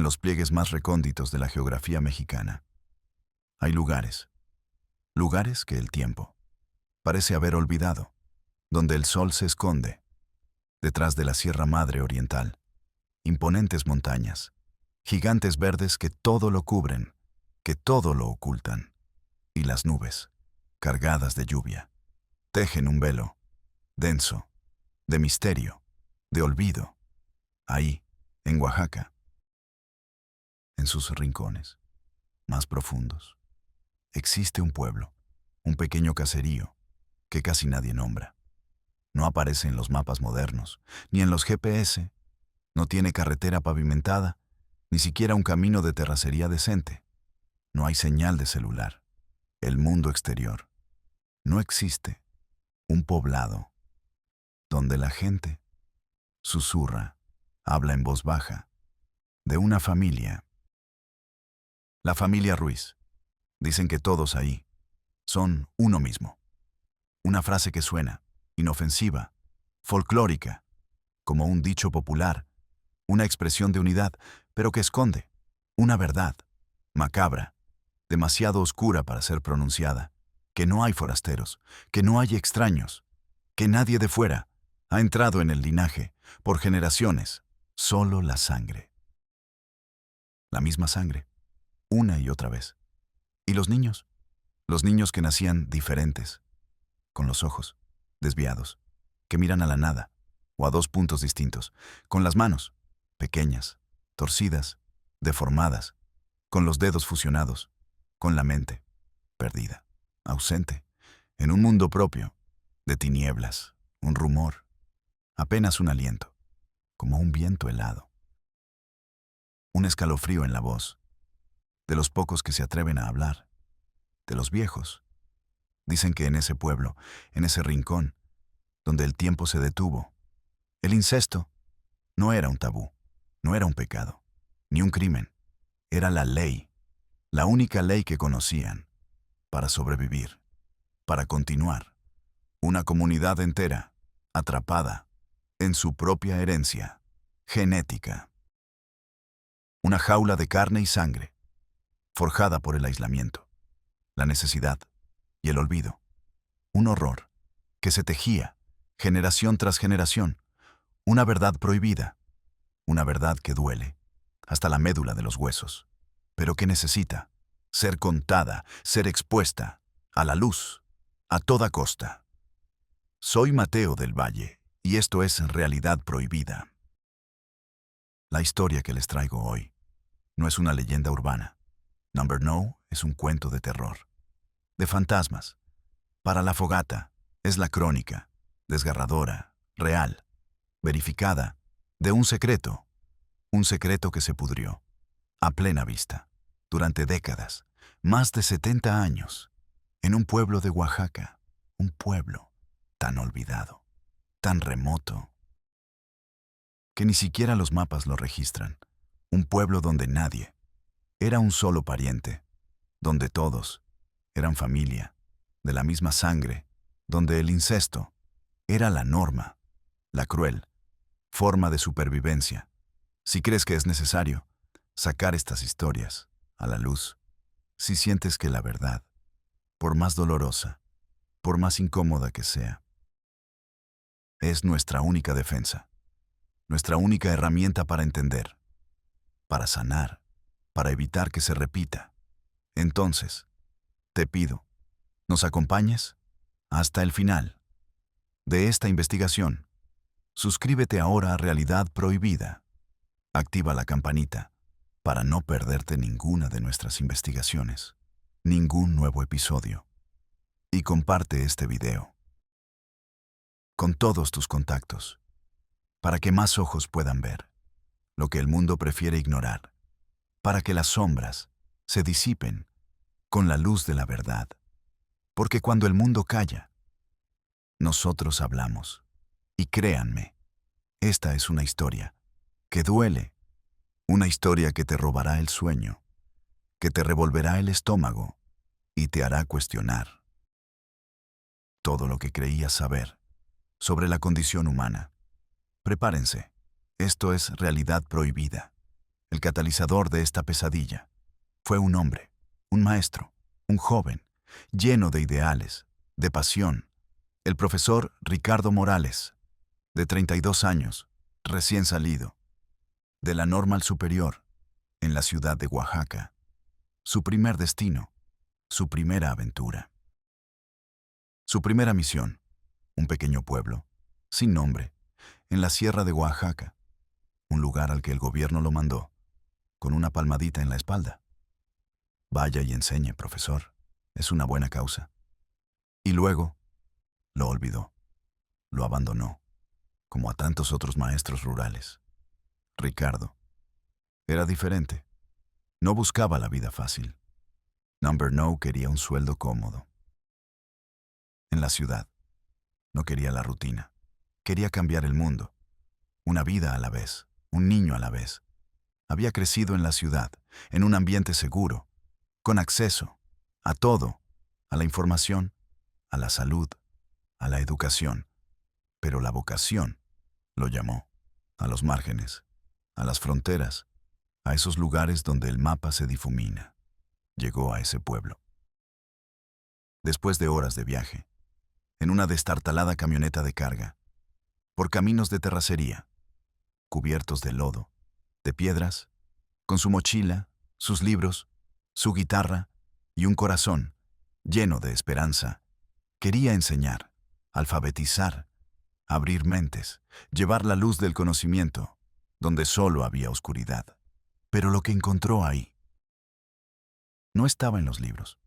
en los pliegues más recónditos de la geografía mexicana. Hay lugares que el tiempo parece haber olvidado, donde el sol se esconde, detrás de la Sierra Madre Oriental, imponentes montañas, gigantes verdes que todo lo cubren, que todo lo ocultan, y las nubes, cargadas de lluvia, tejen un velo, denso, de misterio, de olvido, ahí, en Oaxaca, en sus rincones más profundos, existe un pueblo, un pequeño caserío, que casi nadie nombra. No aparece en los mapas modernos, ni en los GPS, no tiene carretera pavimentada, ni siquiera un camino de terracería decente. No hay señal de celular. El mundo exterior. No existe un poblado donde la gente susurra, habla en voz baja, de una familia. La familia Ruiz. Dicen que todos ahí son uno mismo. Una frase que suena inofensiva, folclórica, como un dicho popular, una expresión de unidad, pero que esconde una verdad macabra, demasiado oscura para ser pronunciada, que no hay forasteros, que no hay extraños, que nadie de fuera ha entrado en el linaje por generaciones, solo la sangre. La misma sangre, una y otra vez. ¿Y los niños? Los niños que nacían diferentes, con los ojos desviados, que miran a la nada o a dos puntos distintos, con las manos pequeñas, torcidas, deformadas, con los dedos fusionados, con la mente perdida, ausente, en un mundo propio, de tinieblas, un rumor, apenas un aliento, como un viento helado. Un escalofrío en la voz, de los pocos que se atreven a hablar, de los viejos. Dicen que en ese pueblo, en ese rincón, donde el tiempo se detuvo, el incesto no era un tabú, no era un pecado, ni un crimen, era la ley, la única ley que conocían, para sobrevivir, para continuar. Una comunidad entera, atrapada en su propia herencia, genética. Una jaula de carne y sangre, forjada por el aislamiento, la necesidad y el olvido. Un horror que se tejía, generación tras generación, una verdad prohibida, una verdad que duele, hasta la médula de los huesos, pero que necesita ser contada, ser expuesta, a la luz, a toda costa. Soy Mateo del Valle, y esto es Realidad Prohibida. La historia que les traigo hoy no es una leyenda urbana. Number No es un cuento de terror, de fantasmas. Para la fogata es la crónica, desgarradora, real, verificada, de un secreto que se pudrió, a plena vista, durante décadas, más de 70 años, en un pueblo de Oaxaca, un pueblo tan olvidado, tan remoto, que ni siquiera los mapas lo registran, un pueblo donde nadie era un solo pariente, donde todos eran familia, de la misma sangre, donde el incesto era la norma, la cruel forma de supervivencia. Si crees que es necesario sacar estas historias a la luz, si sientes que la verdad, por más dolorosa, por más incómoda que sea, es nuestra única defensa, nuestra única herramienta para entender, para sanar, para evitar que se repita, entonces, te pido, ¿nos acompañes? Hasta el final de esta investigación. Suscríbete ahora a Realidad Prohibida. Activa la campanita para no perderte ninguna de nuestras investigaciones, ningún nuevo episodio. Y comparte este video con todos tus contactos para que más ojos puedan ver lo que el mundo prefiere ignorar, para que las sombras se disipen con la luz de la verdad. Porque cuando el mundo calla, nosotros hablamos. Y créanme, esta es una historia que duele, una historia que te robará el sueño, que te revolverá el estómago y te hará cuestionar todo lo que creías saber sobre la condición humana. Prepárense, esto es Realidad Prohibida, El catalizador de esta pesadilla fue un hombre, un maestro, un joven, lleno de ideales, de pasión, el profesor Ricardo Morales, de 32 años, recién salido, de la Normal Superior, en la ciudad de Oaxaca. Su primer destino, su primera aventura. Su primera misión, un pequeño pueblo, sin nombre, en la sierra de Oaxaca, un lugar al que el gobierno lo mandó, con una palmadita en la espalda. Vaya y enseñe, profesor, es una buena causa. Y luego, lo olvidó, lo abandonó, como a tantos otros maestros rurales. Ricardo era diferente, no buscaba la vida fácil. Number No quería un sueldo cómodo. En la ciudad, no quería la rutina, quería cambiar el mundo, una vida a la vez, un niño a la vez. Había crecido en la ciudad, en un ambiente seguro, con acceso a todo, a la información, a la salud, a la educación. Pero la vocación lo llamó a los márgenes, a las fronteras, a esos lugares donde el mapa se difumina. Llegó a ese pueblo. Después de horas de viaje, en una destartalada camioneta de carga, por caminos de terracería, cubiertos de lodo, de piedras, con su mochila, sus libros, su guitarra y un corazón lleno de esperanza, quería enseñar, alfabetizar, abrir mentes, llevar la luz del conocimiento, donde solo había oscuridad. Pero lo que encontró ahí no estaba en los libros.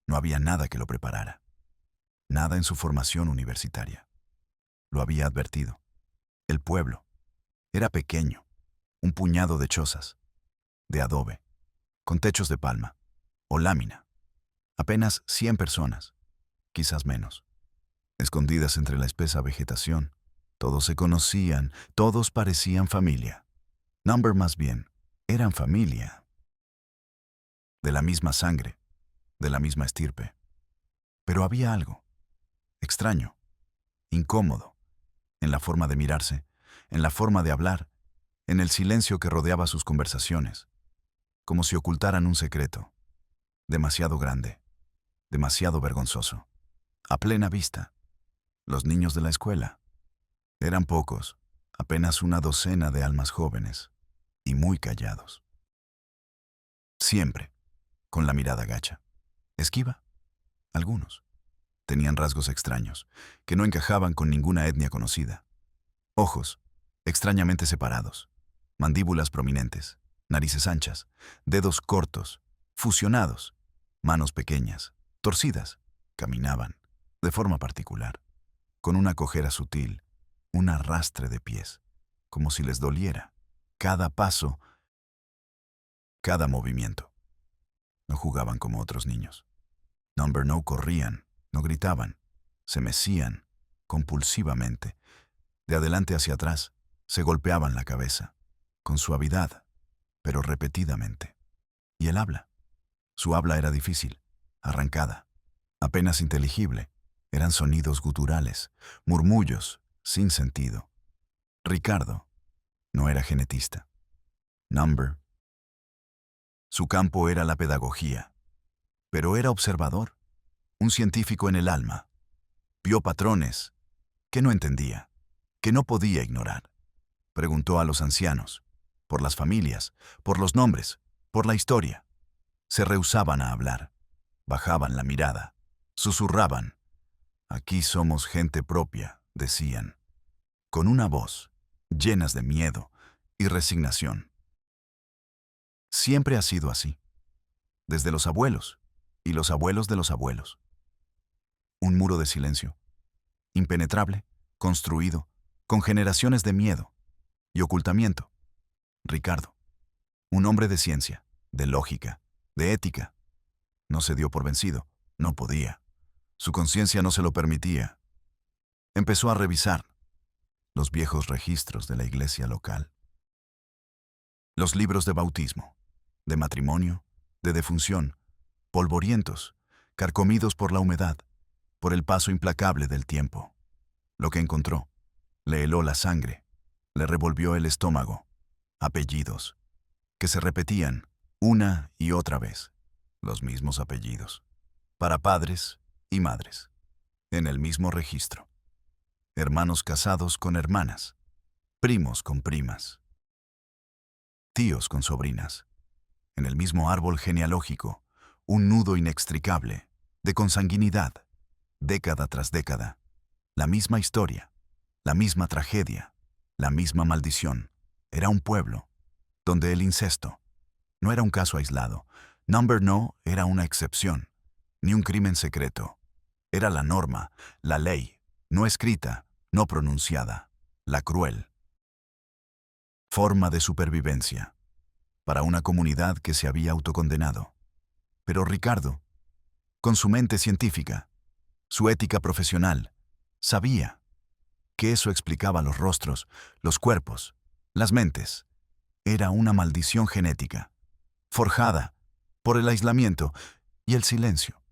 No había nada que lo preparara. Nada en su formación universitaria. Lo había advertido. El pueblo era pequeño, un puñado de chozas, de adobe, con techos de palma o lámina. Apenas 100 personas, quizás menos. Escondidas entre la espesa vegetación, todos se conocían, todos parecían familia. Number más bien, eran familia. De la misma sangre, de la misma estirpe. Pero había algo extraño, incómodo, en la forma de mirarse, en la forma de hablar, en el silencio que rodeaba sus conversaciones, como si ocultaran un secreto, demasiado grande, demasiado vergonzoso, a plena vista. Los niños de la escuela eran pocos, apenas una docena de almas jóvenes, y muy callados. Siempre, con la mirada gacha, esquiva, algunos. Tenían rasgos extraños, que no encajaban con ninguna etnia conocida. Ojos, extrañamente separados, mandíbulas prominentes, narices anchas, dedos cortos, fusionados, manos pequeñas, torcidas, caminaban, de forma particular, con una cojera sutil, un arrastre de pies, como si les doliera, cada paso, cada movimiento. No jugaban como otros niños. Number No corrían, no gritaban, se mecían compulsivamente. De adelante hacia atrás, se golpeaban la cabeza, con suavidad, pero repetidamente. Y el habla. Su habla era difícil, arrancada, apenas inteligible. Eran sonidos guturales, murmullos, sin sentido. Ricardo no era genetista. Number. Su campo era la pedagogía, pero era observador, un científico en el alma. Vio patrones que no entendía, que no podía ignorar. Preguntó a los ancianos, por las familias, por los nombres, por la historia. Se rehusaban a hablar, bajaban la mirada, susurraban. Aquí somos gente propia, decían, con una voz llenas de miedo y resignación. Siempre ha sido así, desde los abuelos y los abuelos de los abuelos. Un muro de silencio, impenetrable, construido, con generaciones de miedo y ocultamiento. Ricardo, un hombre de ciencia, de lógica, de ética, no se dio por vencido, no podía. Su conciencia no se lo permitía. Empezó a revisar los viejos registros de la iglesia local. Los libros de bautismo, de matrimonio, de defunción, polvorientos, carcomidos por la humedad, por el paso implacable del tiempo. Lo que encontró, le heló la sangre, le revolvió el estómago. Apellidos, que se repetían una y otra vez, los mismos apellidos, para padres y madres, en el mismo registro, hermanos casados con hermanas, primos con primas, tíos con sobrinas, en el mismo árbol genealógico, un nudo inextricable, de consanguinidad, década tras década, la misma historia, la misma tragedia, la misma maldición. Era un pueblo, donde el incesto no era un caso aislado, Number No era una excepción, ni un crimen secreto. Era la norma, la ley, no escrita, no pronunciada, la cruel forma de supervivencia para una comunidad que se había autocondenado. Pero Ricardo, con su mente científica, su ética profesional, sabía que eso explicaba los rostros, los cuerpos, las mentes. Era una maldición genética, forjada por el aislamiento y el silencio.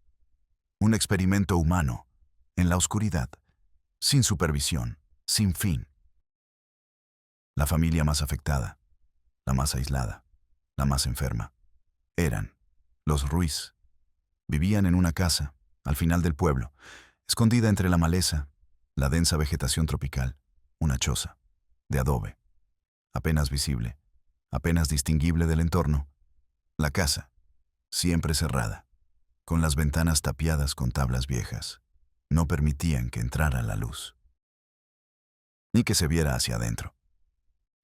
Un experimento humano, en la oscuridad, sin supervisión, sin fin. La familia más afectada, la más aislada, la más enferma, eran los Ruiz. Vivían en una casa, al final del pueblo, escondida entre la maleza, la densa vegetación tropical, una choza, de adobe, apenas visible, apenas distinguible del entorno. La casa, siempre cerrada, con las ventanas tapiadas con tablas viejas, no permitían que entrara la luz, ni que se viera hacia adentro.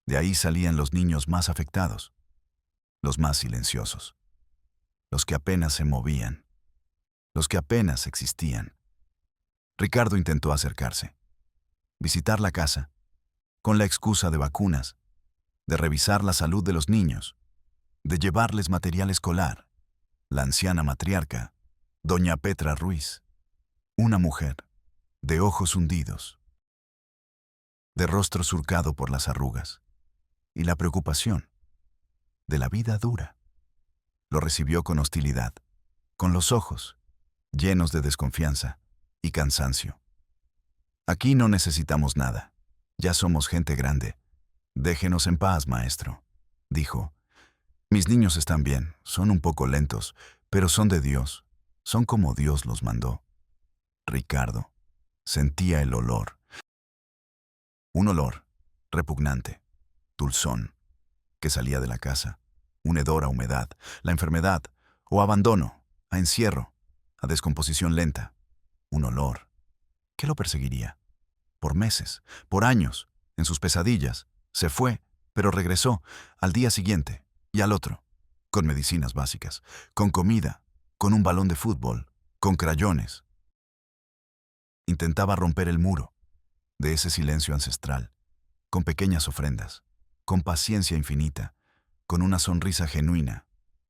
De ahí salían los niños más afectados, los más silenciosos, los que apenas se movían, los que apenas existían. Ricardo intentó acercarse, visitar la casa, con la excusa de vacunas, de revisar la salud de los niños, de llevarles material escolar. La anciana matriarca, doña Petra Ruiz, una mujer, de ojos hundidos, de rostro surcado por las arrugas, y la preocupación de la vida dura, lo recibió con hostilidad, con los ojos llenos de desconfianza y cansancio. Aquí no necesitamos nada, ya somos gente grande. Déjenos en paz, maestro, dijo. Mis niños están bien, son un poco lentos, pero son de Dios, son como Dios los mandó. Ricardo sentía el olor, un olor repugnante, dulzón, que salía de la casa, un hedor a humedad, la enfermedad, o abandono, a encierro, a descomposición lenta, un olor que lo perseguiría, por meses, por años, en sus pesadillas. Se fue, pero regresó al día siguiente y al otro, con medicinas básicas, con comida, con un balón de fútbol, con crayones. Intentaba romper el muro de ese silencio ancestral, con pequeñas ofrendas, con paciencia infinita, con una sonrisa genuina.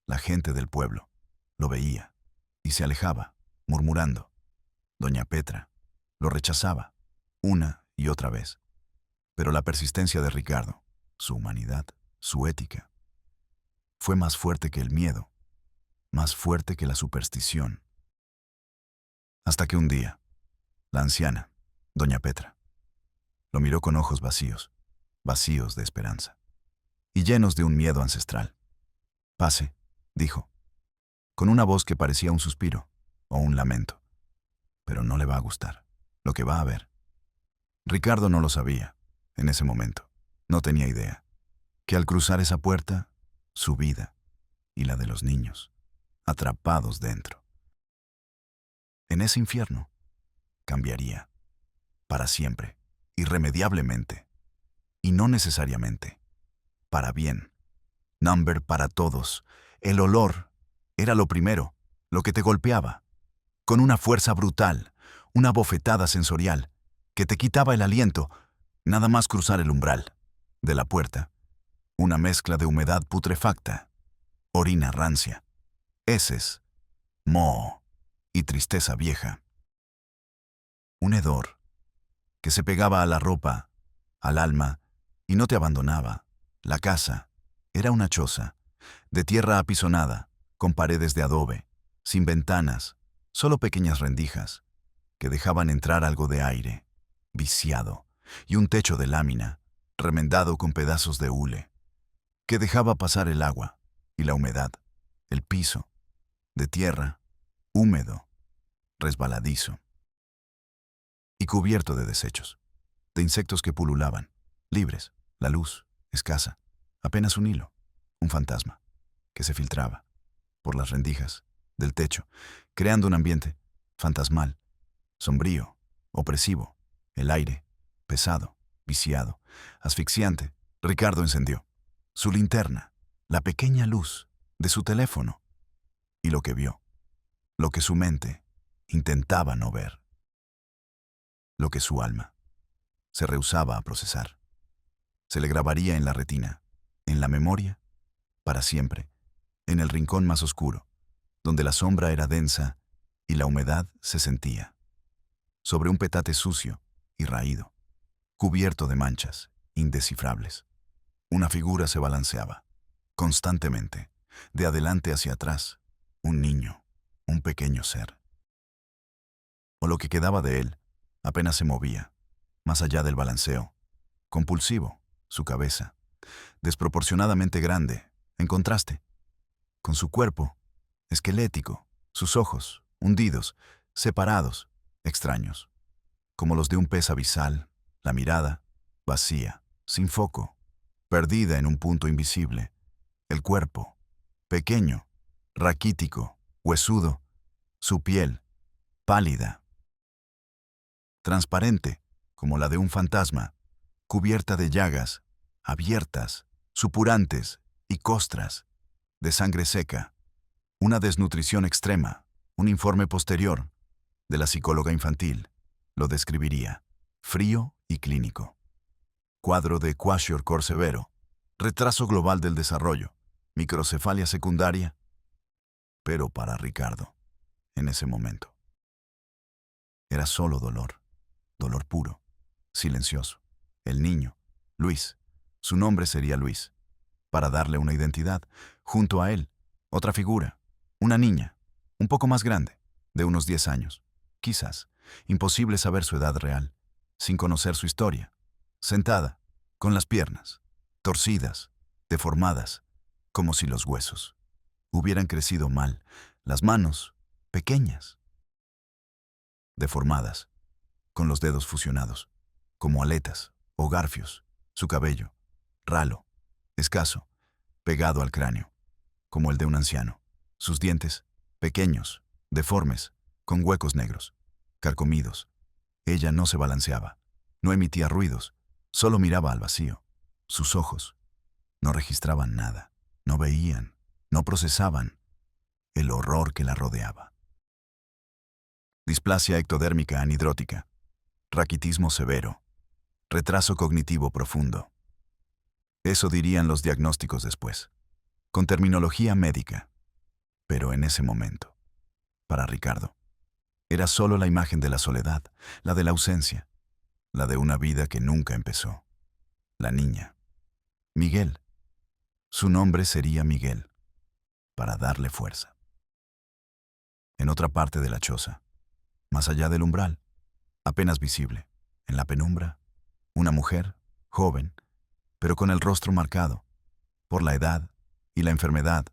La gente del pueblo lo veía y se alejaba, murmurando. Doña Petra lo rechazaba una y otra vez. Pero la persistencia de Ricardo, su humanidad, su ética, fue más fuerte que el miedo, más fuerte que la superstición. Hasta que un día, la anciana, doña Petra, lo miró con ojos vacíos, vacíos de esperanza, y llenos de un miedo ancestral. Pase, dijo, con una voz que parecía un suspiro o un lamento. Pero no le va a gustar lo que va a ver. Ricardo no lo sabía. En ese momento, no tenía idea, que al cruzar esa puerta, su vida y la de los niños, atrapados dentro, en ese infierno, cambiaría, para siempre, irremediablemente, y no necesariamente, para bien. Number para todos. El olor era lo primero, lo que te golpeaba, con una fuerza brutal, una bofetada sensorial, que te quitaba el aliento. Nada más cruzar el umbral de la puerta, una mezcla de humedad putrefacta, orina rancia, heces, moho y tristeza vieja. Un hedor que se pegaba a la ropa, al alma, y no te abandonaba. La casa era una choza, de tierra apisonada, con paredes de adobe, sin ventanas, solo pequeñas rendijas, que dejaban entrar algo de aire, viciado, y un techo de lámina, remendado con pedazos de hule. que dejaba pasar el agua y la humedad, el piso, de tierra, húmedo, resbaladizo y cubierto de desechos, de insectos que pululaban, libres, la luz, escasa, apenas un hilo, un fantasma, que se filtraba por las rendijas del techo, creando un ambiente fantasmal, sombrío, opresivo, el aire, pesado, viciado, asfixiante. Ricardo encendió su linterna, la pequeña luz de su teléfono, y lo que vio, lo que su mente intentaba no ver, lo que su alma se rehusaba a procesar, se le grabaría en la retina, en la memoria, para siempre, en el rincón más oscuro, donde la sombra era densa y la humedad se sentía, sobre un petate sucio y raído, cubierto de manchas indescifrables. Una figura se balanceaba, constantemente, de adelante hacia atrás, un niño, un pequeño ser. O lo que quedaba de él, apenas se movía, más allá del balanceo, compulsivo, su cabeza, desproporcionadamente grande, en contraste, con su cuerpo, esquelético, sus ojos, hundidos, separados, extraños, como los de un pez abisal, la mirada, vacía, sin foco, perdida en un punto invisible, el cuerpo, pequeño, raquítico, huesudo, su piel, pálida, transparente, como la de un fantasma, cubierta de llagas, abiertas, supurantes y costras, de sangre seca, una desnutrición extrema, un informe posterior de la psicóloga infantil, lo describiría, frío y clínico. Cuadro de kwashiorkor severo, retraso global del desarrollo, microcefalia secundaria. Pero para Ricardo, en ese momento, era solo dolor, dolor puro, silencioso. El niño, Luis, su nombre sería Luis, para darle una identidad. Junto a él, otra figura, una niña, un poco más grande, de unos 10 años, quizás, imposible saber su edad real, sin conocer su historia, sentada, con las piernas, torcidas, deformadas, como si los huesos hubieran crecido mal, las manos, pequeñas, deformadas, con los dedos fusionados, como aletas o garfios, su cabello, ralo, escaso, pegado al cráneo, como el de un anciano, sus dientes, pequeños, deformes, con huecos negros, carcomidos. Ella no se balanceaba, no emitía ruidos, solo miraba al vacío. Sus ojos no registraban nada, no veían, no procesaban el horror que la rodeaba. Displasia ectodérmica anhidrótica, raquitismo severo, retraso cognitivo profundo. Eso dirían los diagnósticos después, con terminología médica. Pero en ese momento, para Ricardo, era solo la imagen de la soledad, la de la ausencia, la de una vida que nunca empezó. La niña. Miguel. Su nombre sería Miguel, para darle fuerza. En otra parte de la choza, más allá del umbral, apenas visible, en la penumbra, una mujer, joven, pero con el rostro marcado, por la edad y la enfermedad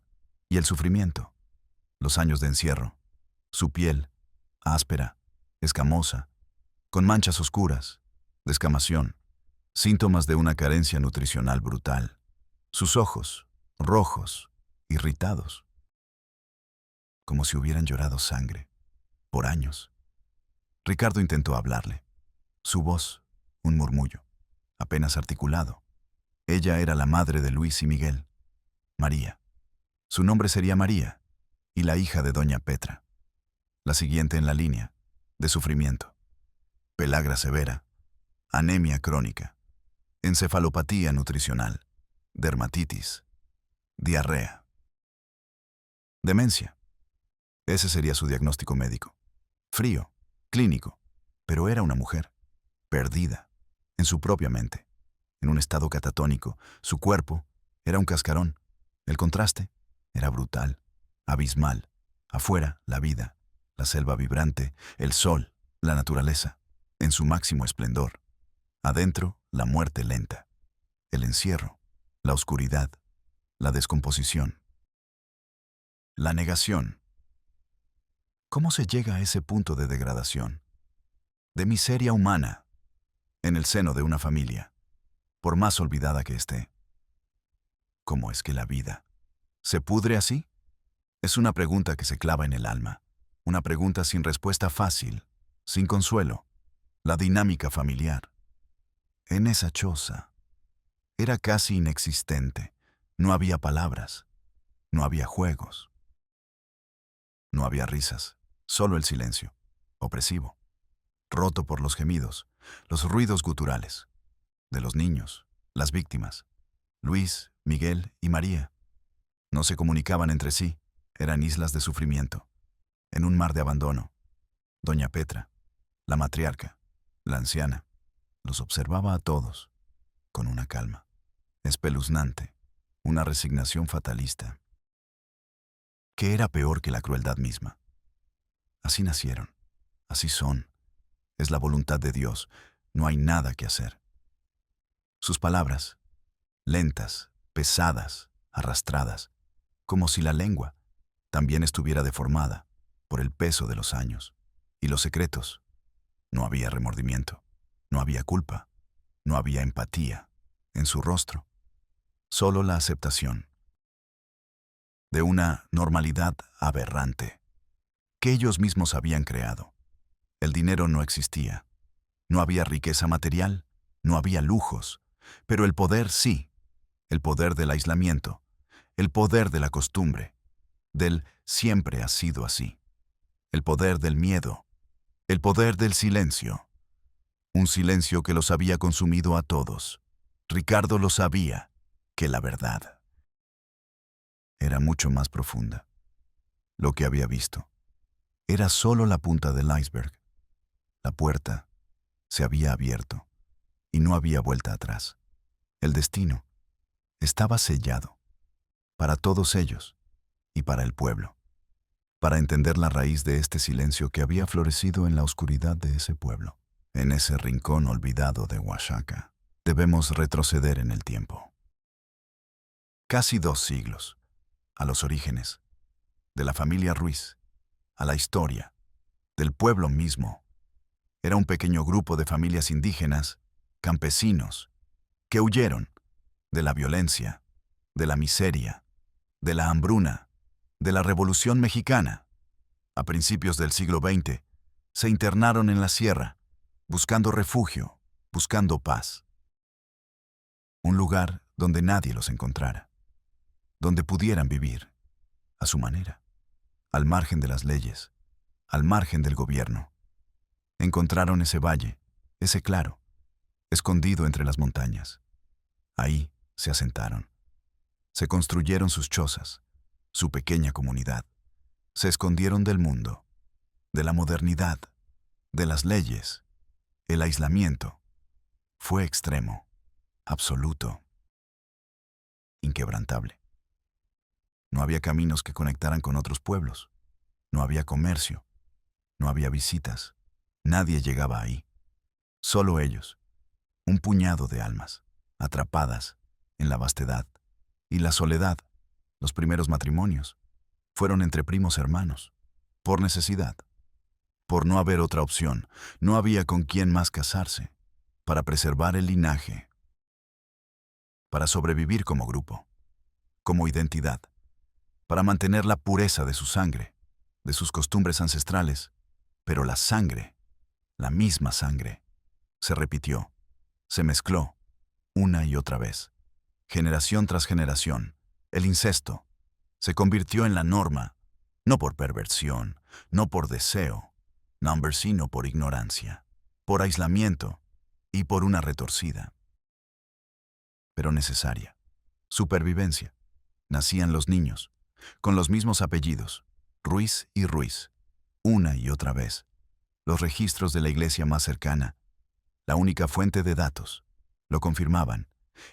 y el sufrimiento, los años de encierro, su piel, áspera, escamosa, con manchas oscuras, descamación, síntomas de una carencia nutricional brutal, sus ojos, rojos, irritados, como si hubieran llorado sangre, por años. Ricardo intentó hablarle. Su voz, un murmullo, apenas articulado. Ella era la madre de Luis y Miguel, María. Su nombre sería María, y la hija de doña Petra. La siguiente en la línea, de sufrimiento. Pelagra severa, anemia crónica, encefalopatía nutricional, dermatitis, diarrea. Demencia. Ese sería su diagnóstico médico. Frío, clínico, pero era una mujer, perdida, en su propia mente, en un estado catatónico. Su cuerpo era un cascarón. El contraste era brutal, abismal. Afuera, la vida, la selva vibrante, el sol, la naturaleza, en su máximo esplendor. Adentro, la muerte lenta, el encierro, la oscuridad, la descomposición, la negación. ¿Cómo se llega a ese punto de degradación, de miseria humana, en el seno de una familia, por más olvidada que esté? ¿Cómo es que la vida se pudre así? Es una pregunta que se clava en el alma, una pregunta sin respuesta fácil, sin consuelo. La dinámica familiar, en esa choza, era casi inexistente. No había palabras, no había juegos, no había risas, solo el silencio, opresivo, roto por los gemidos, los ruidos guturales, de los niños, las víctimas, Luis, Miguel y María. No se comunicaban entre sí, eran islas de sufrimiento, en un mar de abandono. Doña Petra, la matriarca, la anciana, los observaba a todos, con una calma espeluznante, una resignación fatalista, que era peor que la crueldad misma. Así nacieron, así son, es la voluntad de Dios, no hay nada que hacer. Sus palabras, lentas, pesadas, arrastradas, como si la lengua también estuviera deformada por el peso de los años. Y los secretos, no había remordimiento, no había culpa, no había empatía en su rostro, solo la aceptación de una normalidad aberrante que ellos mismos habían creado. El dinero no existía, no había riqueza material, no había lujos, pero el poder sí, el poder del aislamiento, el poder de la costumbre, del siempre ha sido así, el poder del miedo, el poder del silencio, un silencio que los había consumido a todos. Ricardo lo sabía, que la verdad era mucho más profunda. Lo que había visto era solo la punta del iceberg. La puerta se había abierto y no había vuelta atrás. El destino estaba sellado para todos ellos y para el pueblo. Para entender la raíz de este silencio que había florecido en la oscuridad de ese pueblo, en ese rincón olvidado de Oaxaca, debemos retroceder en el tiempo. Casi 2 siglos, a los orígenes, de la familia Ruiz, a la historia, del pueblo mismo. Era un pequeño grupo de familias indígenas, campesinos, que huyeron de la violencia, de la miseria, de la hambruna, de la Revolución Mexicana. A principios del siglo XX, se internaron en la sierra, buscando refugio, buscando paz. Un lugar donde nadie los encontrara, donde pudieran vivir, a su manera, al margen de las leyes, al margen del gobierno. Encontraron ese valle, ese claro, escondido entre las montañas. Ahí se asentaron. Se construyeron sus chozas, su pequeña comunidad. Se escondieron del mundo, de la modernidad, de las leyes. El aislamiento fue extremo, absoluto, inquebrantable. No había caminos que conectaran con otros pueblos. No había comercio. No había visitas. Nadie llegaba ahí. Solo ellos, un puñado de almas, atrapadas en la vastedad y la soledad. Los primeros matrimonios fueron entre primos hermanos, por necesidad, por no haber otra opción. No había con quién más casarse, para preservar el linaje, para sobrevivir como grupo, como identidad, para mantener la pureza de su sangre, de sus costumbres ancestrales. Pero la sangre, la misma sangre, se repitió, se mezcló, una y otra vez, generación tras generación. El incesto se convirtió en la norma, no por perversión, no por deseo, sino por ignorancia, por aislamiento y por una retorcida, pero necesaria, supervivencia. Nacían los niños, con los mismos apellidos, Ruiz y Ruiz, una y otra vez. Los registros de la iglesia más cercana, la única fuente de datos, lo confirmaban.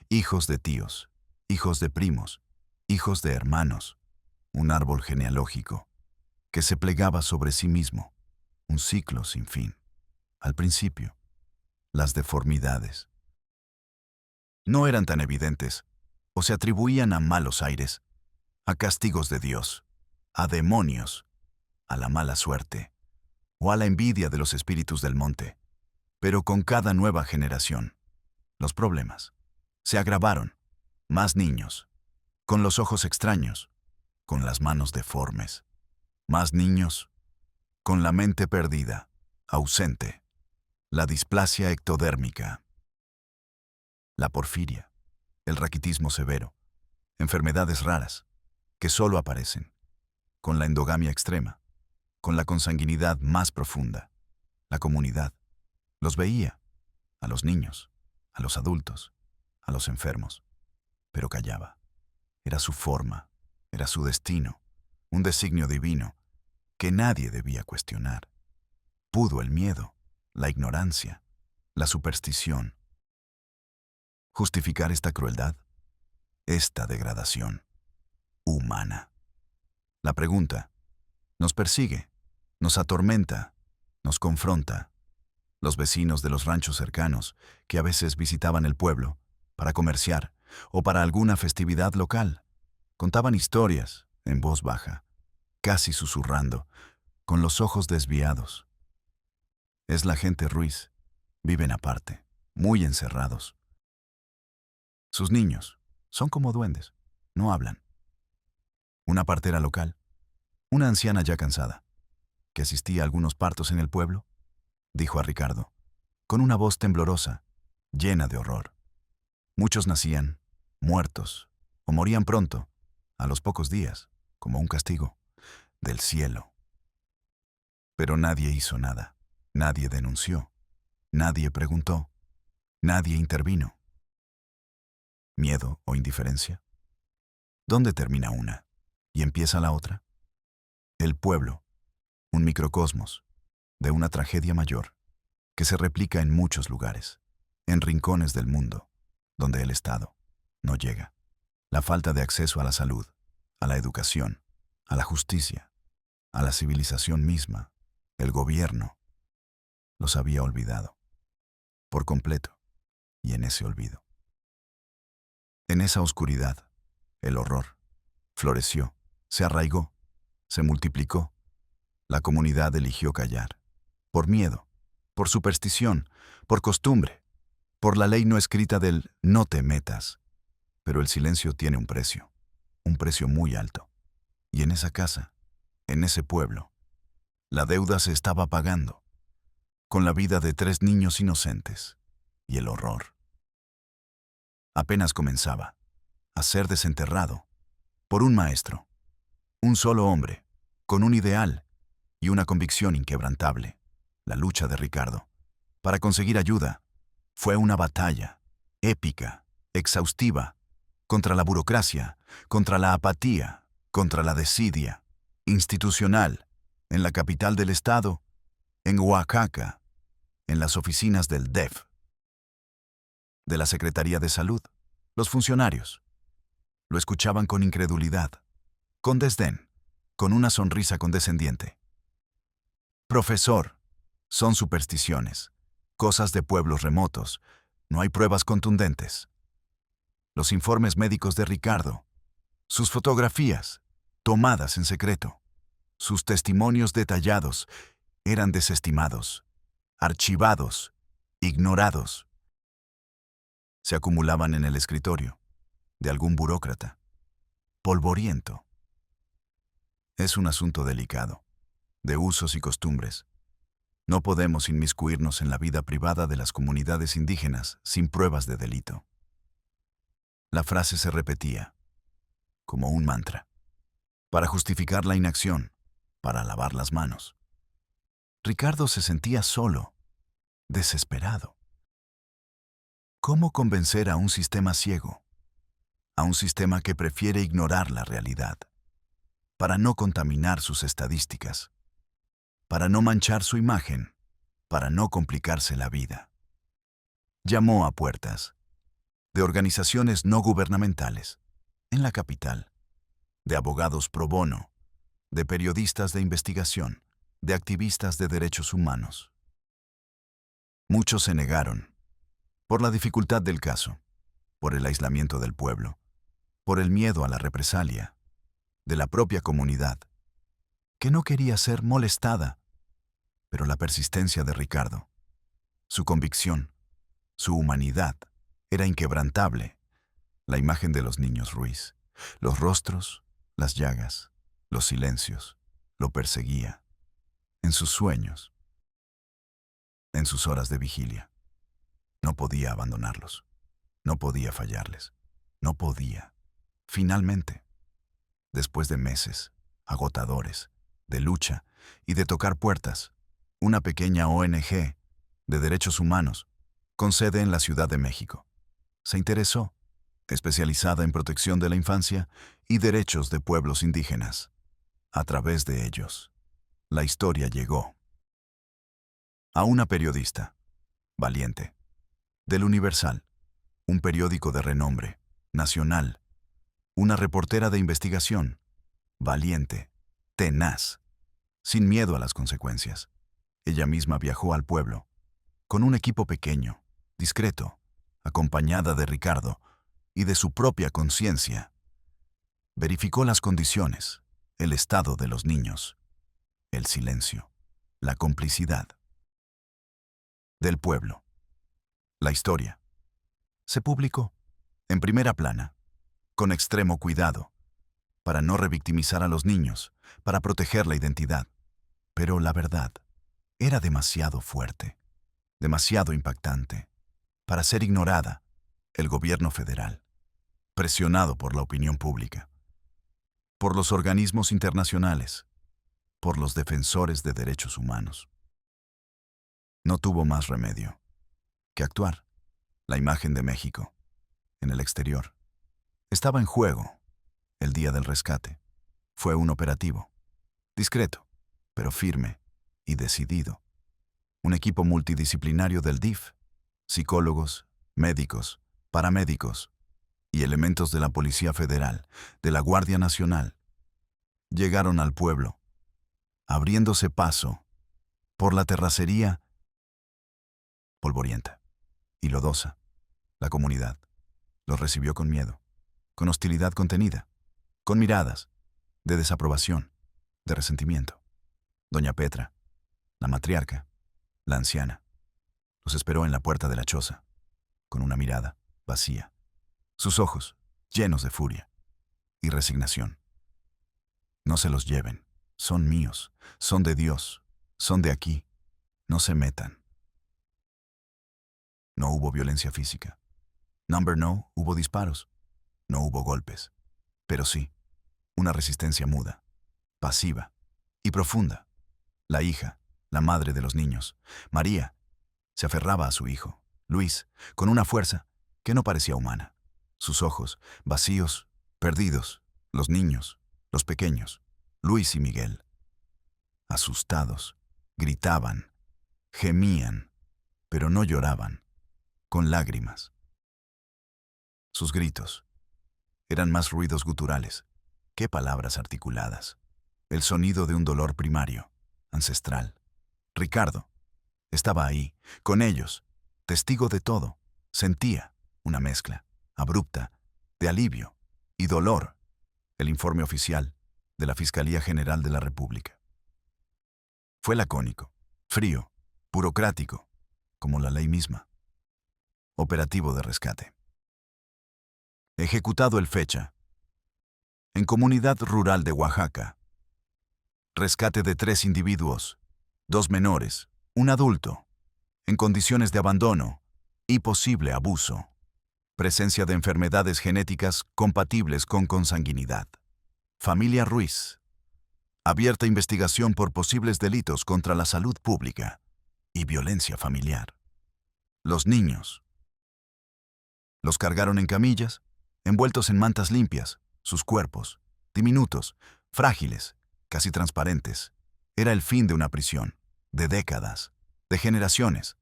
Hijos de tíos, hijos de primos, hijos de hermanos. Un árbol genealógico que se plegaba sobre sí mismo, un ciclo sin fin. Al principio, las deformidades no eran tan evidentes, o se atribuían a malos aires, a castigos de Dios, a demonios, a la mala suerte o a la envidia de los espíritus del monte. Pero con cada nueva generación, los problemas se agravaron. Más niños, con los ojos extraños, con las manos deformes. Más niños, con la mente perdida, ausente. La displasia ectodérmica. La porfiria, el raquitismo severo, enfermedades raras, que solo aparecen, con la endogamia extrema, con la consanguinidad más profunda. La comunidad los veía, a los niños, a los adultos, a los enfermos, pero callaba. Era su forma, era su destino, un designio divino que nadie debía cuestionar. Pudo el miedo, la ignorancia, la superstición justificar esta crueldad, esta degradación humana. La pregunta nos persigue, nos atormenta, nos confronta. Los vecinos de los ranchos cercanos, que a veces visitaban el pueblo para comerciar o para alguna festividad local, contaban historias en voz baja, casi susurrando, con los ojos desviados. Es la gente Ruiz, viven aparte, muy encerrados. Sus niños son como duendes, no hablan. Una partera local, una anciana ya cansada, que asistía a algunos partos en el pueblo, dijo a Ricardo, con una voz temblorosa, llena de horror. Muchos nacían muertos o morían pronto, a los pocos días, como un castigo del cielo. Pero nadie hizo nada, nadie denunció, nadie preguntó, nadie intervino. ¿Miedo o indiferencia? ¿Dónde termina una y empieza la otra? El pueblo, un microcosmos de una tragedia mayor que se replica en muchos lugares, en rincones del mundo, donde el Estado no llega. La falta de acceso a la salud, a la educación, a la justicia, a la civilización misma, el gobierno, los había olvidado, por completo, y en ese olvido. En esa oscuridad, el horror floreció, se arraigó, se multiplicó. La comunidad eligió callar, por miedo, por superstición, por costumbre, por la ley no escrita del no te metas. Pero el silencio tiene un precio muy alto. Y en esa casa, en ese pueblo, la deuda se estaba pagando, con la vida de 3 niños inocentes, y el horror. Apenas comenzaba a ser desenterrado por un maestro, un solo hombre, con un ideal y una convicción inquebrantable. La lucha de Ricardo para conseguir ayuda fue una batalla épica, exhaustiva, contra la burocracia, contra la apatía, contra la desidia institucional, en la capital del estado, en Oaxaca, en las oficinas del DEF, de la Secretaría de Salud. Los funcionarios lo escuchaban con incredulidad, con desdén, con una sonrisa condescendiente. Profesor, son supersticiones, cosas de pueblos remotos, no hay pruebas contundentes. Los informes médicos de Ricardo, sus fotografías, tomadas en secreto, sus testimonios detallados, eran desestimados, archivados, ignorados. Se acumulaban en el escritorio de algún burócrata, polvoriento. Es un asunto delicado, de usos y costumbres. No podemos inmiscuirnos en la vida privada de las comunidades indígenas sin pruebas de delito. La frase se repetía, como un mantra, para justificar la inacción, para lavar las manos. Ricardo se sentía solo, desesperado. ¿Cómo convencer a un sistema ciego? A un sistema que prefiere ignorar la realidad, para no contaminar sus estadísticas, para no manchar su imagen, para no complicarse la vida. Llamó a puertas de organizaciones no gubernamentales en la capital, de abogados pro bono, de periodistas de investigación, de activistas de derechos humanos. Muchos se negaron, por la dificultad del caso, por el aislamiento del pueblo, por el miedo a la represalia de la propia comunidad, que no quería ser molestada, pero la persistencia de Ricardo, su convicción, su humanidad, era inquebrantable. La imagen de los niños Ruiz, los rostros, las llagas, los silencios, lo perseguía, en sus sueños, en sus horas de vigilia. No podía abandonarlos, no podía fallarles, no podía. Finalmente, después de meses agotadores, de lucha y de tocar puertas, una pequeña ONG de derechos humanos, con sede en la Ciudad de México, se interesó, especializada en protección de la infancia y derechos de pueblos indígenas. A través de ellos, la historia llegó a una periodista, valiente, del Universal, un periódico de renombre nacional, una reportera de investigación, valiente, tenaz, sin miedo a las consecuencias. Ella misma viajó al pueblo, con un equipo pequeño, discreto, acompañada de Ricardo y de su propia conciencia. Verificó las condiciones, el estado de los niños, el silencio, la complicidad del pueblo. La historia se publicó en primera plana, con extremo cuidado, para no revictimizar a los niños, para proteger la identidad. Pero la verdad era demasiado fuerte, demasiado impactante, para ser ignorada. El gobierno federal, presionado por la opinión pública, por los organismos internacionales, por los defensores de derechos humanos, no tuvo más remedio que actuar. La imagen de México, en el exterior, estaba en juego. El día del rescate fue un operativo, discreto, pero firme y decidido. Un equipo multidisciplinario del DIF, psicólogos, médicos, paramédicos y elementos de la Policía Federal, de la Guardia Nacional, llegaron al pueblo, abriéndose paso por la terracería polvorienta y lodosa. La comunidad los recibió con miedo, con hostilidad contenida, con miradas de desaprobación, de resentimiento. Doña Petra, la matriarca, la anciana, los esperó en la puerta de la choza, con una mirada vacía, sus ojos llenos de furia y resignación. No se los lleven, son míos, son de Dios, son de aquí, no se metan. No hubo violencia física. No hubo disparos, no hubo golpes, pero sí, una resistencia muda, pasiva y profunda. La hija, la madre de los niños, María, se aferraba a su hijo, Luis, con una fuerza que no parecía humana. Sus ojos, vacíos, perdidos, los niños, los pequeños, Luis y Miguel, asustados, gritaban, gemían, pero no lloraban, con lágrimas. Sus gritos eran más ruidos guturales que palabras articuladas, el sonido de un dolor primario, ancestral. Ricardo estaba ahí, con ellos, testigo de todo. Sentía una mezcla abrupta de alivio y dolor. El informe oficial de la Fiscalía General de la República fue lacónico, frío, burocrático, como la ley misma. Operativo de rescate. Ejecutado el fecha. En comunidad rural de Oaxaca. Rescate de 3 individuos, 2 menores, un adulto, en condiciones de abandono y posible abuso. Presencia de enfermedades genéticas compatibles con consanguinidad. Familia Ruiz. Abierta investigación por posibles delitos contra la salud pública y violencia familiar. Los niños. Los cargaron en camillas, envueltos en mantas limpias, sus cuerpos, diminutos, frágiles, casi transparentes. Era el fin de una prisión, de décadas, de generaciones,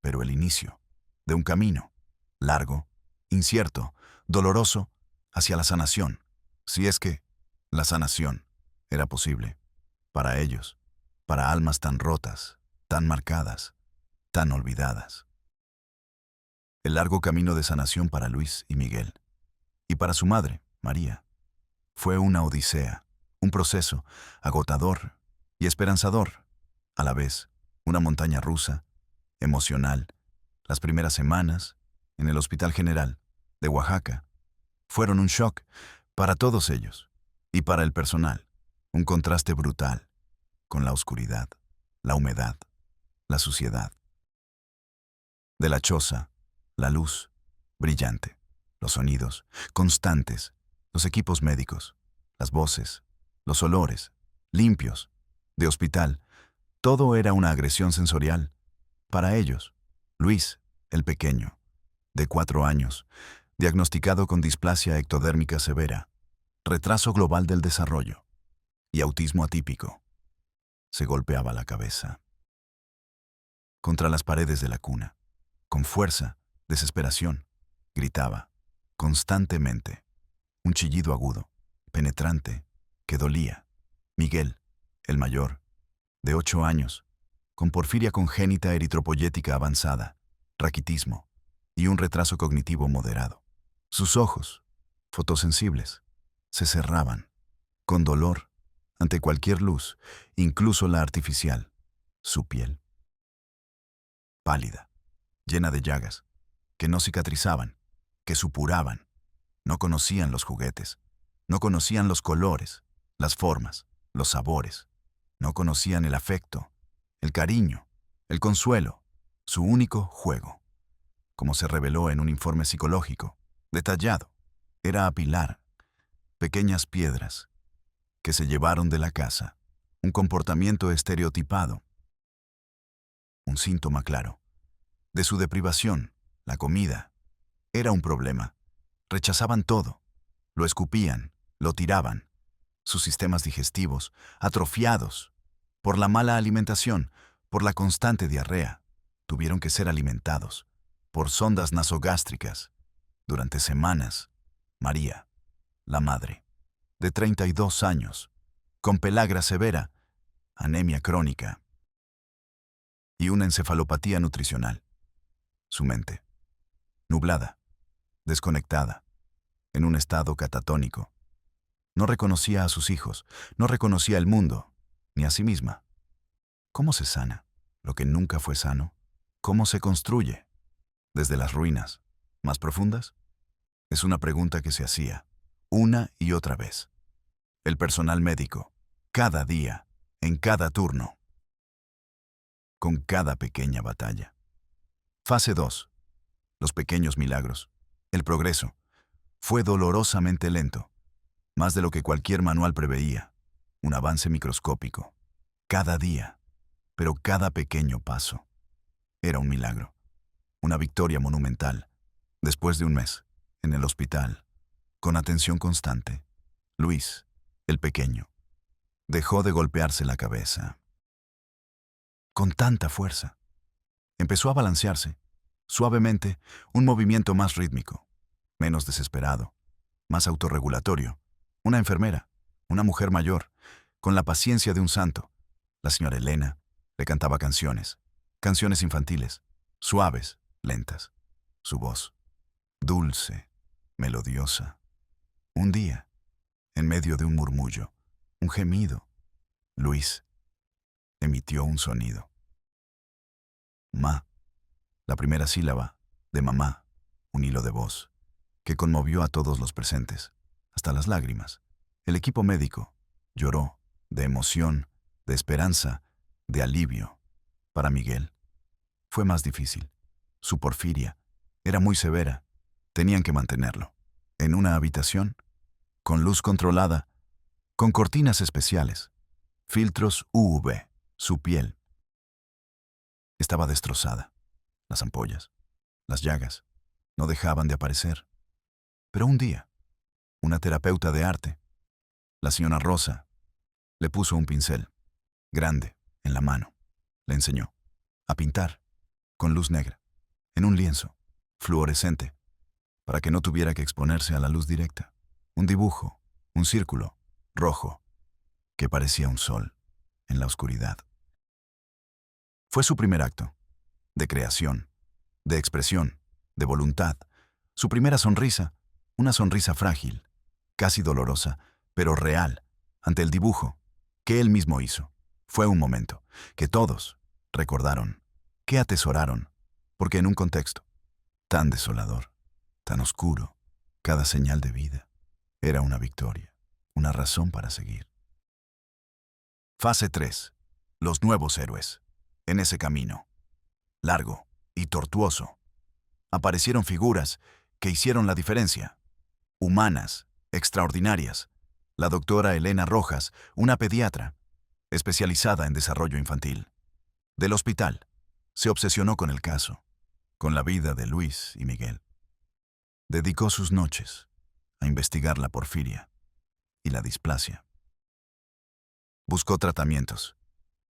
pero el inicio de un camino, largo, incierto, doloroso, hacia la sanación, si es que la sanación era posible, para ellos, para almas tan rotas, tan marcadas, tan olvidadas. El largo camino de sanación para Luis y Miguel, y para su madre, María. Fue una odisea, un proceso agotador y esperanzador, a la vez, una montaña rusa, emocional. Las primeras semanas, en el Hospital General de Oaxaca, fueron un shock para todos ellos y para el personal, un contraste brutal con la oscuridad, la humedad, la suciedad. De la choza, la luz, brillante, los sonidos, constantes, los equipos médicos, las voces, los olores, limpios, de hospital, todo era una agresión sensorial. Para ellos, Luis, el pequeño, de 4 años, diagnosticado con displasia ectodérmica severa, retraso global del desarrollo y autismo atípico, se golpeaba la cabeza contra las paredes de la cuna, con fuerza, desesperación, gritaba, constantemente, un chillido agudo, penetrante, que dolía. Miguel, el mayor, de 8 años, con porfiria congénita eritropoyética avanzada, raquitismo y un retraso cognitivo moderado. Sus ojos, fotosensibles, se cerraban, con dolor, ante cualquier luz, incluso la artificial. Su piel, pálida, llena de llagas, que no cicatrizaban, que supuraban. No conocían los juguetes, no conocían los colores, las formas, los sabores. No conocían el afecto, el cariño, el consuelo, su único juego. Como se reveló en un informe psicológico, detallado, era apilar pequeñas piedras que se llevaron de la casa, un comportamiento estereotipado, un síntoma claro. De su deprivación, la comida, era un problema. Rechazaban todo, lo escupían, lo tiraban. Sus sistemas digestivos, atrofiados, por la mala alimentación, por la constante diarrea, tuvieron que ser alimentados por sondas nasogástricas. Durante semanas, María, la madre, de 32 años, con pelagra severa, anemia crónica y una encefalopatía nutricional. Su mente, nublada, desconectada, en un estado catatónico. No reconocía a sus hijos, no reconocía el mundo, ni a sí misma. ¿Cómo se sana lo que nunca fue sano? ¿Cómo se construye desde las ruinas más profundas? Es una pregunta que se hacía una y otra vez. El personal médico, cada día, en cada turno, con cada pequeña batalla. Fase 2. Los pequeños milagros. El progreso fue dolorosamente lento, más de lo que cualquier manual preveía. Un avance microscópico. Cada día, pero cada pequeño paso. Era un milagro. Una victoria monumental. Después de un mes, en el hospital, con atención constante, Luis, el pequeño, dejó de golpearse la cabeza. Con tanta fuerza. Empezó a balancearse, suavemente, un movimiento más rítmico, menos desesperado, más autorregulatorio. Una enfermera, una mujer mayor, con la paciencia de un santo, la señora Elena, le cantaba canciones, canciones infantiles, suaves, lentas. Su voz, dulce, melodiosa. Un día, en medio de un murmullo, un gemido, Luis emitió un sonido. Ma, la primera sílaba de mamá, un hilo de voz, que conmovió a todos los presentes, hasta las lágrimas. El equipo médico lloró, de emoción, de esperanza, de alivio. Para Miguel, fue más difícil. Su porfiria era muy severa. Tenían que mantenerlo en una habitación, con luz controlada, con cortinas especiales, filtros UV. Su piel estaba destrozada. Las ampollas, las llagas, no dejaban de aparecer. Pero un día, una terapeuta de arte, la señora Rosa, le puso un pincel, grande, en la mano. Le enseñó a pintar, con luz negra, en un lienzo, fluorescente, para que no tuviera que exponerse a la luz directa. Un dibujo, un círculo, rojo, que parecía un sol, en la oscuridad. Fue su primer acto, de creación, de expresión, de voluntad. Su primera sonrisa, una sonrisa frágil, casi dolorosa, pero real, ante el dibujo que él mismo hizo. Fue un momento que todos recordaron, que atesoraron, porque en un contexto tan desolador, tan oscuro, cada señal de vida era una victoria, una razón para seguir. Fase 3. Los nuevos héroes. En ese camino, largo y tortuoso, aparecieron figuras que hicieron la diferencia. Humanas, extraordinarias. La doctora Elena Rojas, una pediatra, especializada en desarrollo infantil. Del hospital, se obsesionó con el caso, con la vida de Luis y Miguel. Dedicó sus noches a investigar la porfiria y la displasia. Buscó tratamientos,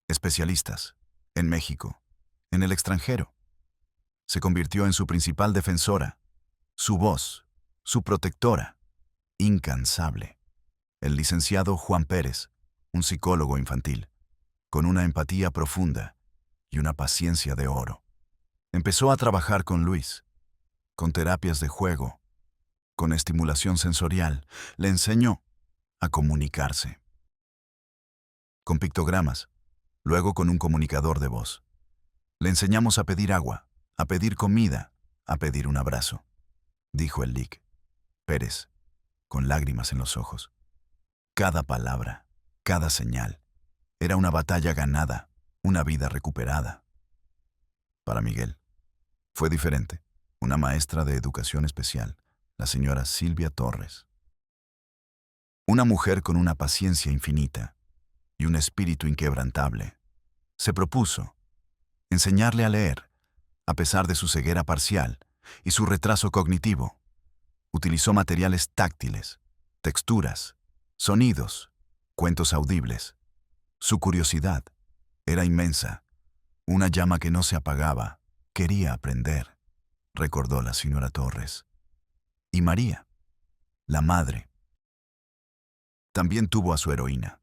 especialistas, en México, en el extranjero. Se convirtió en su principal defensora, su voz, su protectora, incansable. El licenciado Juan Pérez, un psicólogo infantil, con una empatía profunda y una paciencia de oro. Empezó a trabajar con Luis, con terapias de juego, con estimulación sensorial. Le enseñó a comunicarse. Con pictogramas, luego con un comunicador de voz. Le enseñamos a pedir agua, a pedir comida, a pedir un abrazo, dijo el Lic. Pérez, con lágrimas en los ojos. Cada palabra, cada señal, era una batalla ganada, una vida recuperada. Para Miguel, fue diferente. Una maestra de educación especial, la señora Silvia Torres. Una mujer con una paciencia infinita y un espíritu inquebrantable. Se propuso enseñarle a leer, a pesar de su ceguera parcial y su retraso cognitivo. Utilizó materiales táctiles, texturas, sonidos, cuentos audibles. Su curiosidad era inmensa, una llama que no se apagaba. Quería aprender, recordó la señora Torres. Y María, la madre, también tuvo a su heroína,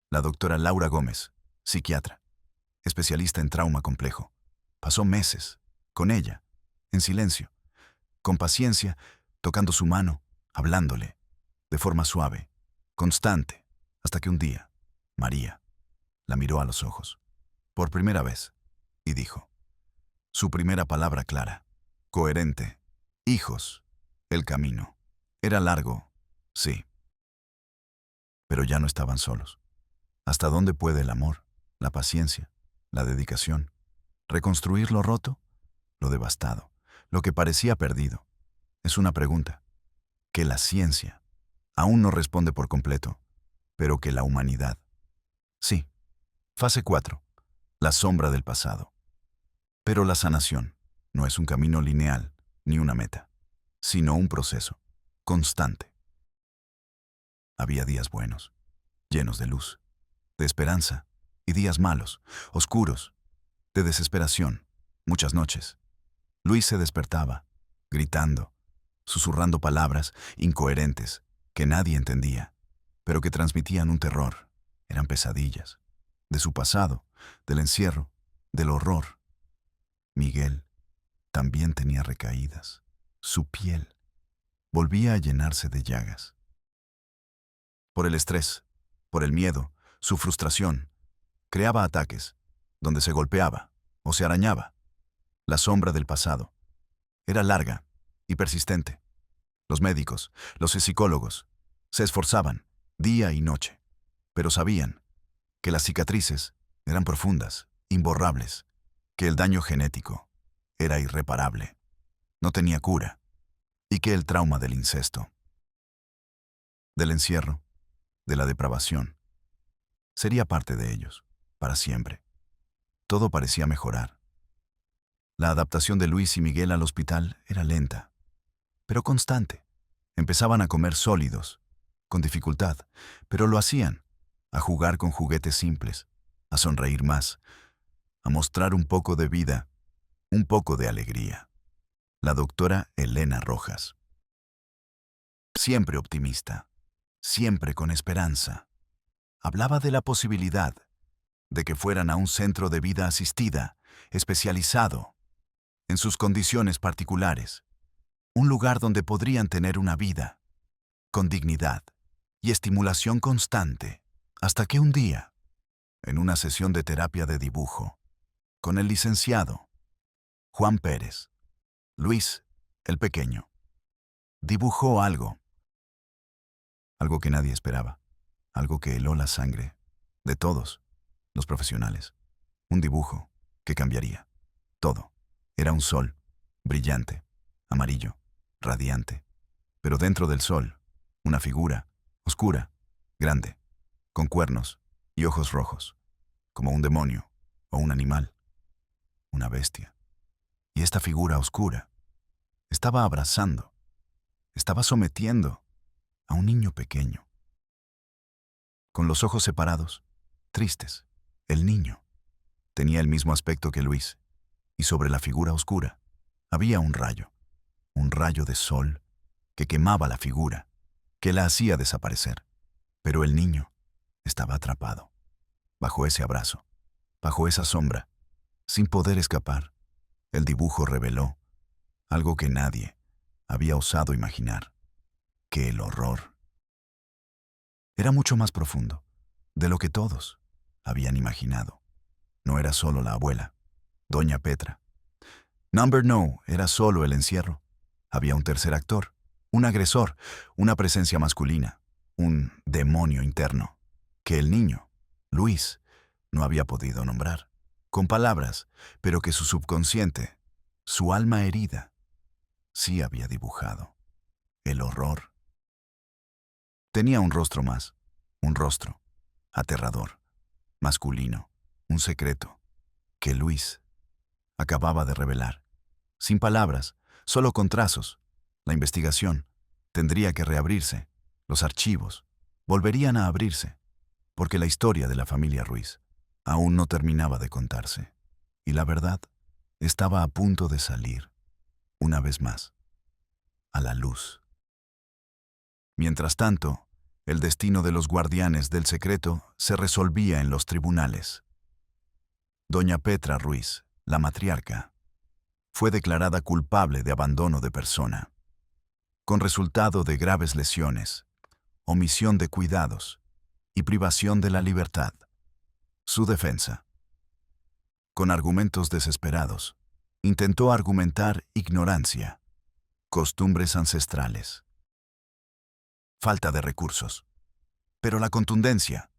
la doctora Laura Gómez, psiquiatra, especialista en trauma complejo. Pasó meses con ella, en silencio, con paciencia, tocando su mano, hablándole, de forma suave, constante, hasta que un día, María la miró a los ojos, por primera vez, y dijo, su primera palabra clara, coherente, hijos, el camino. Era largo, sí. Pero ya no estaban solos. ¿Hasta dónde puede el amor, la paciencia, la dedicación, reconstruir lo roto, lo devastado, lo que parecía perdido? Es una pregunta que la ciencia aún no responde por completo, pero que la humanidad, sí. Fase 4. La sombra del pasado. Pero la sanación no es un camino lineal ni una meta, sino un proceso constante. Había días buenos, llenos de luz, de esperanza, y días malos, oscuros, de desesperación, muchas noches. Luis se despertaba, gritando, susurrando palabras incoherentes que nadie entendía, pero que transmitían un terror. Eran pesadillas, de su pasado, del encierro, del horror. Miguel también tenía recaídas. Su piel volvía a llenarse de llagas. Por el estrés, por el miedo, su frustración, creaba ataques, donde se golpeaba o se arañaba. La sombra del pasado era larga y persistente. Los médicos, los psicólogos, se esforzaban día y noche, pero sabían que las cicatrices eran profundas, imborrables, que el daño genético era irreparable, no tenía cura, y que el trauma del incesto, del encierro, de la depravación, sería parte de ellos, para siempre. Todo parecía mejorar. La adaptación de Luis y Miguel al hospital era lenta, pero constante. Empezaban a comer sólidos, con dificultad, pero lo hacían, a jugar con juguetes simples, a sonreír más, a mostrar un poco de vida, un poco de alegría. La doctora Elena Rojas. Siempre optimista, siempre con esperanza. Hablaba de la posibilidad de que fueran a un centro de vida asistida, especializado, en sus condiciones particulares, un lugar donde podrían tener una vida, con dignidad y estimulación constante, hasta que un día, en una sesión de terapia de dibujo, con el licenciado Juan Pérez, Luis, el pequeño, dibujó algo que nadie esperaba, algo que heló la sangre de todos los profesionales, un dibujo que cambiaría todo. Era un sol, brillante, amarillo, radiante, pero dentro del sol, una figura, oscura, grande, con cuernos y ojos rojos, como un demonio o un animal, una bestia. Y esta figura oscura estaba abrazando, estaba sometiendo a un niño pequeño. Con los ojos separados, tristes, el niño tenía el mismo aspecto que Luis, y sobre la figura oscura había un rayo de sol que quemaba la figura, que la hacía desaparecer. Pero el niño estaba atrapado, bajo ese abrazo, bajo esa sombra, sin poder escapar. El dibujo reveló algo que nadie había osado imaginar, que el horror era mucho más profundo de lo que todos habían imaginado. No era solo la abuela, Doña Petra. Number No era solo el encierro. Había un tercer actor, un agresor, una presencia masculina, un demonio interno, que el niño, Luis, no había podido nombrar con palabras, pero que su subconsciente, su alma herida, sí había dibujado. El horror. Tenía un rostro más, un rostro aterrador, masculino, un secreto, que Luis acababa de revelar. Sin palabras, solo con trazos. La investigación tendría que reabrirse. Los archivos volverían a abrirse, porque la historia de la familia Ruiz aún no terminaba de contarse. Y la verdad estaba a punto de salir, una vez más, a la luz. Mientras tanto, el destino de los guardianes del secreto se resolvía en los tribunales. Doña Petra Ruiz, la matriarca, fue declarada culpable de abandono de persona, con resultado de graves lesiones, omisión de cuidados y privación de la libertad. Su defensa, con argumentos desesperados, intentó argumentar ignorancia, costumbres ancestrales, falta de recursos, pero la contundencia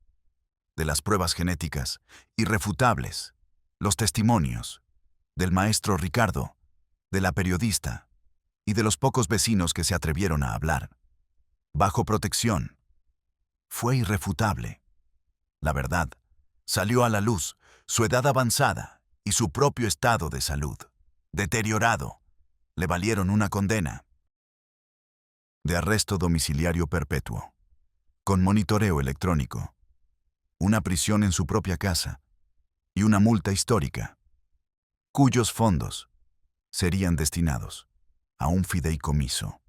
de las pruebas genéticas irrefutables, los testimonios del maestro Ricardo, de la periodista y de los pocos vecinos que se atrevieron a hablar, bajo protección, fue irrefutable. La verdad salió a la luz, su edad avanzada y su propio estado de salud, deteriorado, le valieron una condena de arresto domiciliario perpetuo, con monitoreo electrónico, una prisión en su propia casa y una multa histórica, cuyos fondos serían destinados a un fideicomiso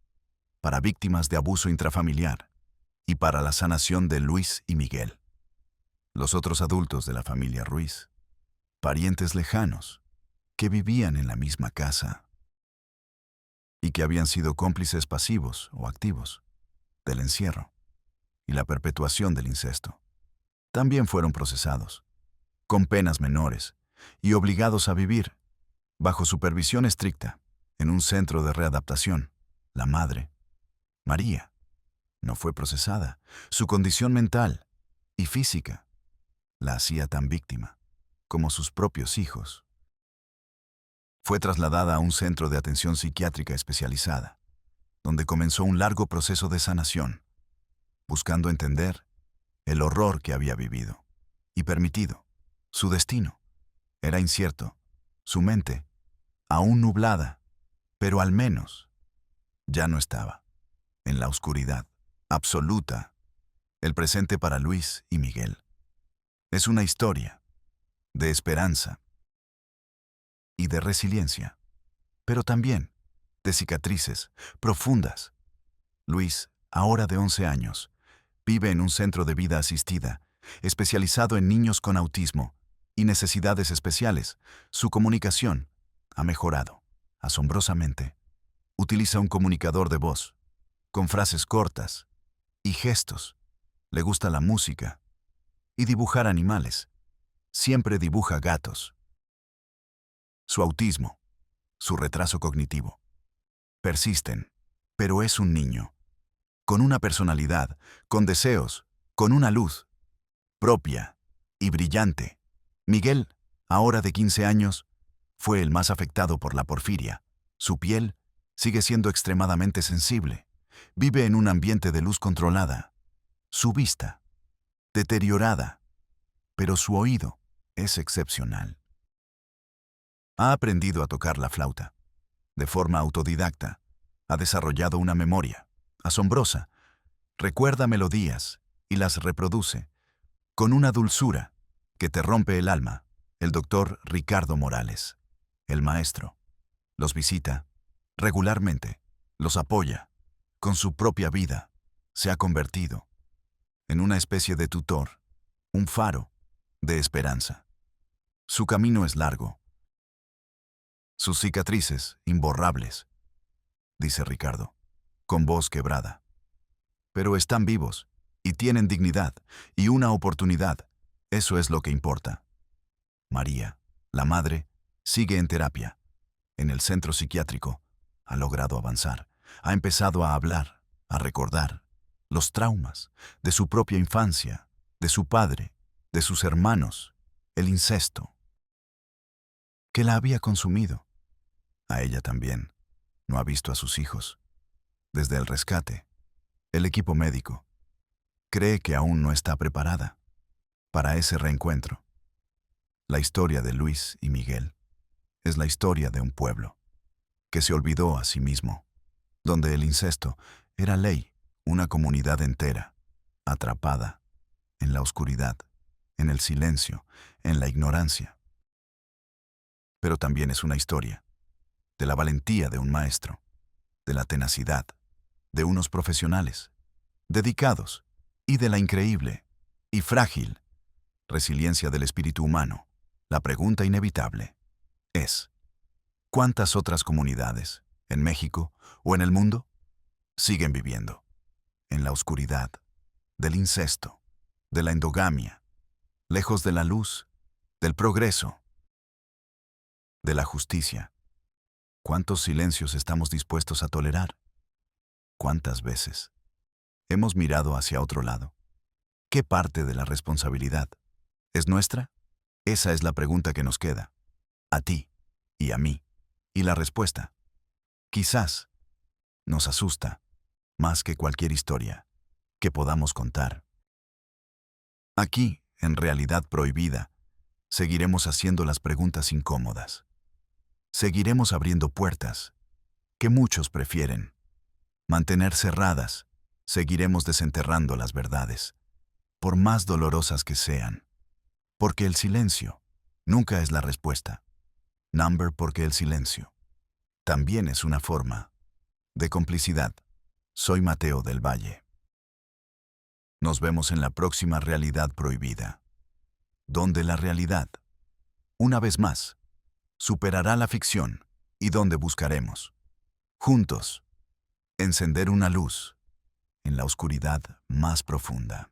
para víctimas de abuso intrafamiliar y para la sanación de Luis y Miguel. Los otros adultos de la familia Ruiz, parientes lejanos, que vivían en la misma casa y que habían sido cómplices pasivos o activos del encierro y la perpetuación del incesto, también fueron procesados, con penas menores y obligados a vivir bajo supervisión estricta en un centro de readaptación. La madre, María, no fue procesada. Su condición mental y física la hacía tan víctima como sus propios hijos. Fue trasladada a un centro de atención psiquiátrica especializada, donde comenzó un largo proceso de sanación, buscando entender el horror que había vivido y permitido. Su destino era incierto, su mente aún nublada, pero al menos ya no estaba en la oscuridad absoluta. El presente para Luis y Miguel es una historia de esperanza y de resiliencia, pero también de cicatrices profundas. Luis, ahora de 11 años, vive en un centro de vida asistida, especializado en niños con autismo y necesidades especiales. Su comunicación ha mejorado, asombrosamente. Utiliza un comunicador de voz, con frases cortas y gestos. Le gusta la música y dibujar animales. Siempre dibuja gatos. Su autismo, su retraso cognitivo, persisten, pero es un niño, con una personalidad, con deseos, con una luz propia y brillante. Miguel, ahora de 15 años, fue el más afectado por la porfiria. Su piel sigue siendo extremadamente sensible. Vive en un ambiente de luz controlada. Su vista, deteriorada, pero su oído es excepcional. Ha aprendido a tocar la flauta. De forma autodidacta, ha desarrollado una memoria asombrosa. Recuerda melodías y las reproduce con una dulzura que te rompe el alma. El doctor Ricardo Morales, el maestro, los visita regularmente, los apoya. Con su propia vida, se ha convertido en una especie de tutor, un faro de esperanza. Su camino es largo, sus cicatrices imborrables, dice Ricardo, con voz quebrada. Pero están vivos y tienen dignidad y una oportunidad. Eso es lo que importa. María, la madre, sigue en terapia. En el centro psiquiátrico ha logrado avanzar. Ha empezado a hablar, a recordar los traumas de su propia infancia, de su padre, de sus hermanos, el incesto, que la había consumido. A ella también. No ha visto a sus hijos. Desde el rescate, el equipo médico cree que aún no está preparada para ese reencuentro. La historia de Luis y Miguel es la historia de un pueblo que se olvidó a sí mismo, donde el incesto era ley, una comunidad entera, atrapada en la oscuridad, en el silencio, en la ignorancia. Pero también es una historia de la valentía de un maestro, de la tenacidad de unos profesionales dedicados y de la increíble y frágil resiliencia del espíritu humano. La pregunta inevitable es: ¿cuántas otras comunidades, en México o en el mundo, siguen viviendo en la oscuridad del incesto, de la endogamia, lejos de la luz, del progreso, de la justicia? ¿Cuántos silencios estamos dispuestos a tolerar? ¿Cuántas veces hemos mirado hacia otro lado? ¿Qué parte de la responsabilidad es nuestra? Esa es la pregunta que nos queda, a ti y a mí. Y la respuesta, quizás, nos asusta más que cualquier historia que podamos contar. Aquí, en Realidad Prohibida, seguiremos haciendo las preguntas incómodas. Seguiremos abriendo puertas que muchos prefieren mantener cerradas. Seguiremos desenterrando las verdades, por más dolorosas que sean. Porque el silencio nunca es la respuesta. Number, porque el silencio también es una forma de complicidad. Soy Mateo del Valle. Nos vemos en la próxima Realidad Prohibida, donde la realidad, una vez más, superará la ficción y donde buscaremos, juntos, encender una luz en la oscuridad más profunda.